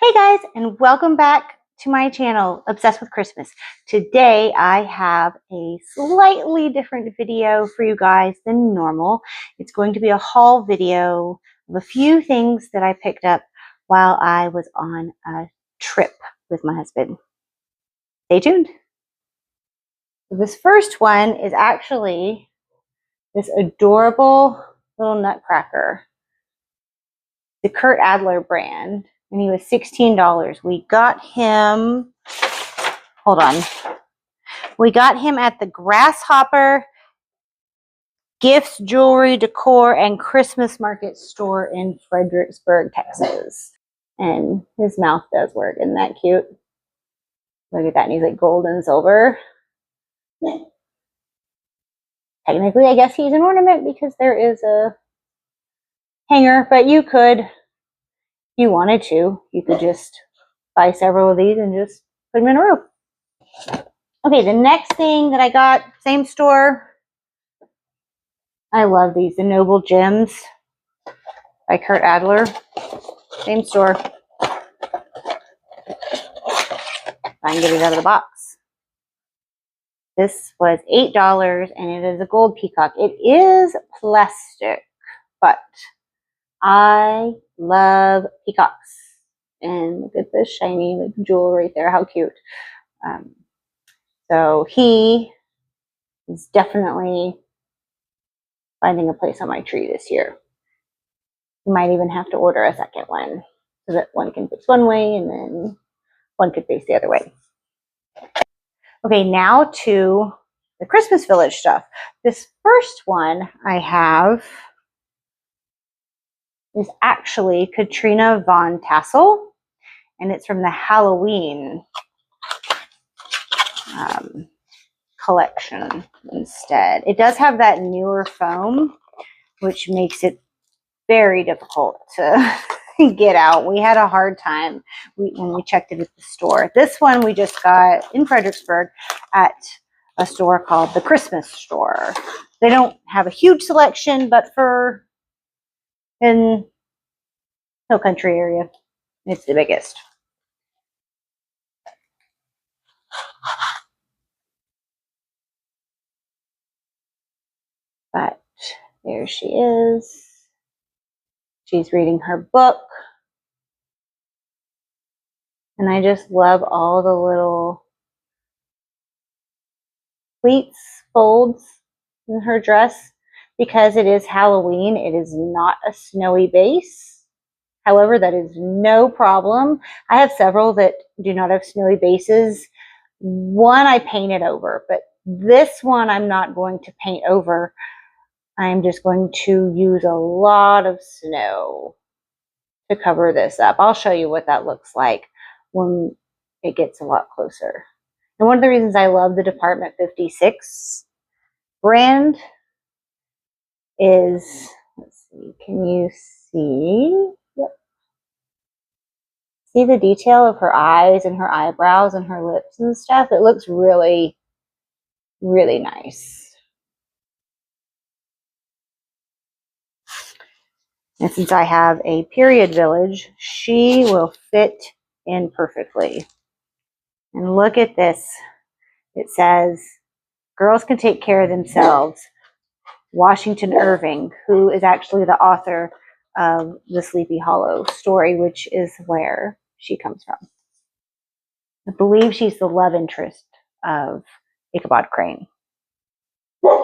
Hey guys, and welcome back to my channel, Obsessed with Christmas. Today I have a slightly different video for you guys than normal. It's going to be a haul video of a few things that I picked up while I was on a trip with my husband. Stay tuned. This first one is actually this adorable little nutcracker, the Kurt Adler brand. And he was $16. We got him, hold on. We got him at the Grasshopper Gifts, Jewelry, Decor, and Christmas Market store in Fredericksburg, Texas. And his mouth does work. Isn't that cute? Look at that. And he's like gold and silver. Technically, I guess he's an ornament because there is a hanger, but you could, if you wanted to, you could just buy several of these and just put them in a row. Okay, the next thing that I got, same store. I love these, the Noble Gems by Kurt Adler. Same store. I can get it out of the box. This was $8 and it is a gold peacock. It is plastic, but I love peacocks. And look at this shiny like, jewel right there. How cute. So he is definitely finding a place on my tree this year. You might even have to order a second one so that one can face one way and then one could face the other way. Okay, now to the Christmas Village stuff. This first one I have is actually Katrina Von Tassel, and it's from the Halloween collection instead. It does have that newer foam, which makes it very difficult to get out. We had a hard time when we checked it at the store. This one we just got in Fredericksburg at a store called the Christmas Store. They don't have a huge selection, but for in Hill Country area, it's the biggest. But there she is. She's reading her book. And I just love all the little pleats, folds in her dress. Because it is Halloween, it is not a snowy base. However, that is no problem. I have several that do not have snowy bases. One I painted over, but this one I'm not going to paint over. I'm just going to use a lot of snow to cover this up. I'll show you what that looks like when it gets a lot closer. And one of the reasons I love the Department 56 brand is, let's see, can you see? Yep. See the detail of her eyes and her eyebrows and her lips and stuff? It looks really, really nice. And since I have a period village, she will fit in perfectly. And look at this. It says, girls can take care of themselves. Washington Irving, who is actually the author of the Sleepy Hollow story, which is where she comes from. I believe she's the love interest of Ichabod Crane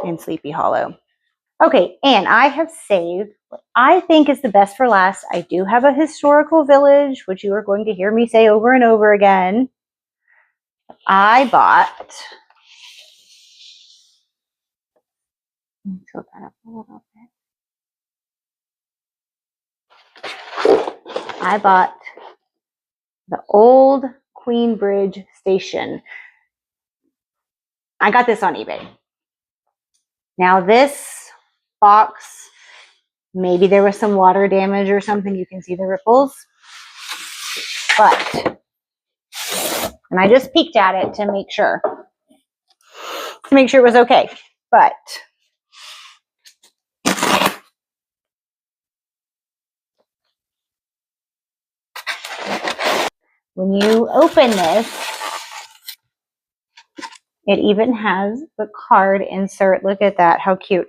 in Sleepy Hollow. Okay, and I have saved what I think is the best for last. I do have a historical village, which you are going to hear me say over and over again. I bought, tilt that up a little bit. I bought the old Queenbridge Station. I got this on eBay. Now this box, maybe there was some water damage or something. You can see the ripples. But, and I just peeked at it to make sure it was okay. But when you open this, it even has the card insert. Look at that, how cute.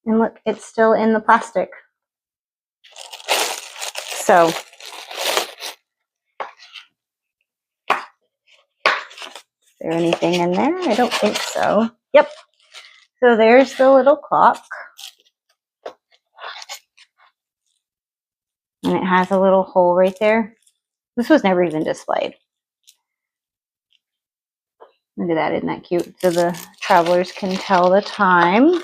And look, it's still in the plastic. So, is there anything in there? I don't think so. Yep. So there's the little clock. And it has a little hole right there. This was never even displayed. Look at that, isn't that cute? So the travelers can tell the time.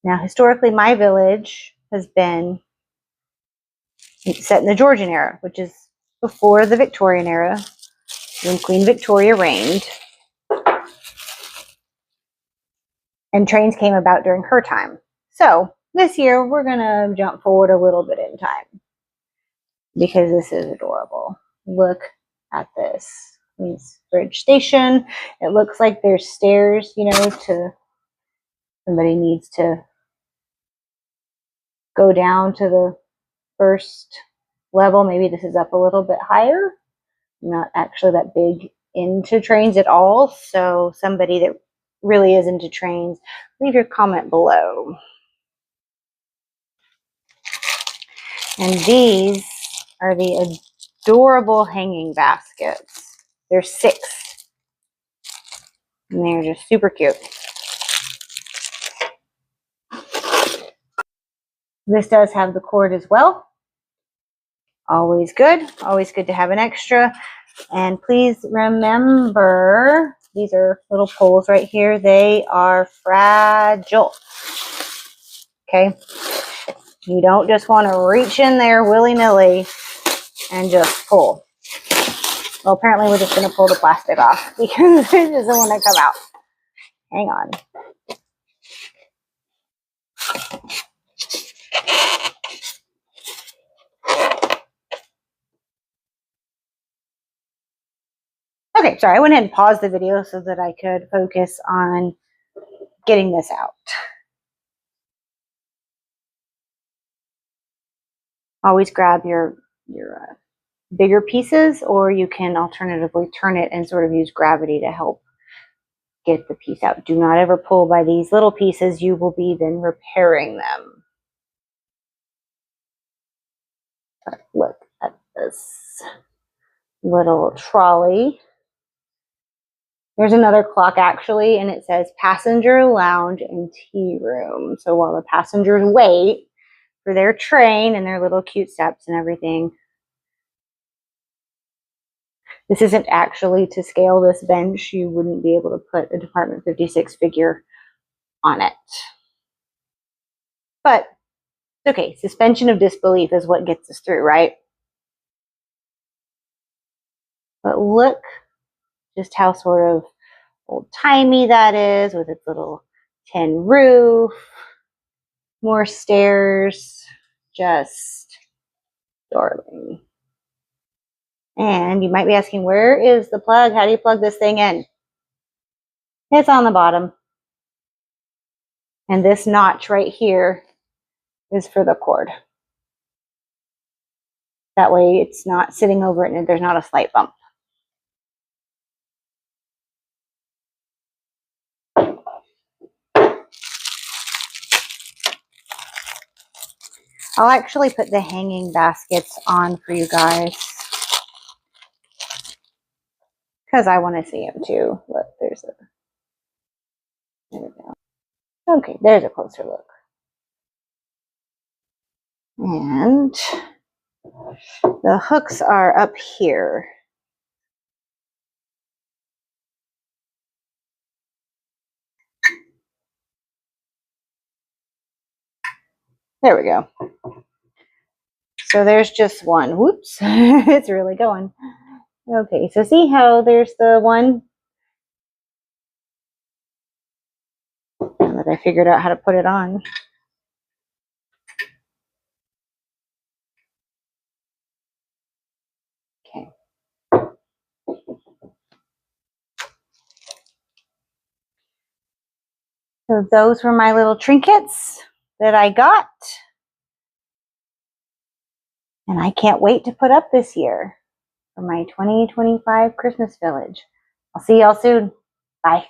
Now, historically, my village has been set in the Georgian era, which is before the Victorian era, when Queen Victoria reigned. And trains came about during her time. So this year, we're going to jump forward a little bit in time because this is adorable. Look at this. Queensbridge Station. It looks like there's stairs, you know, to somebody needs to go down to the first level. Maybe this is up a little bit higher. I'm not actually that big into trains at all. So somebody that really is into trains, leave your comment below. And these are the adorable hanging baskets. There's 6. And they're just super cute. This does have the cord as well. Always good. Always good to have an extra. And please remember, these are little poles right here. They are fragile. Okay? You don't just want to reach in there willy-nilly and just pull. Well, apparently we're just going to pull the plastic off because it doesn't want to come out. Hang on. Okay, sorry, I went ahead and paused the video so that I could focus on getting this out. Always grab your bigger pieces, or you can alternatively turn it and sort of use gravity to help get the piece out. Do not ever pull by these little pieces. You will be then repairing them. But look at this little trolley. There's another clock actually, and it says passenger lounge and tea room. So while the passengers wait for their train and their little cute steps and everything, this isn't actually to scale this bench. You wouldn't be able to put a Department 56 figure on it. But okay, suspension of disbelief is what gets us through, right? But look just how sort of old-timey that is with its little tin roof, more stairs, just darling. And you might be asking, where is the plug? How do you plug this thing in? It's on the bottom. And this notch right here is for the cord. That way it's not sitting over it and there's not a slight bump. I'll actually put the hanging baskets on for you guys because I want to see them too. Look, there we go. Okay, there's a closer look. And the hooks are up here. There we go. So there's just one. Whoops, it's really going. Okay, so see how there's the one? Now that I figured out how to put it on. Okay. So those were my little trinkets that I got. And I can't wait to put up this year for my 2025 Christmas Village. I'll see y'all soon. Bye.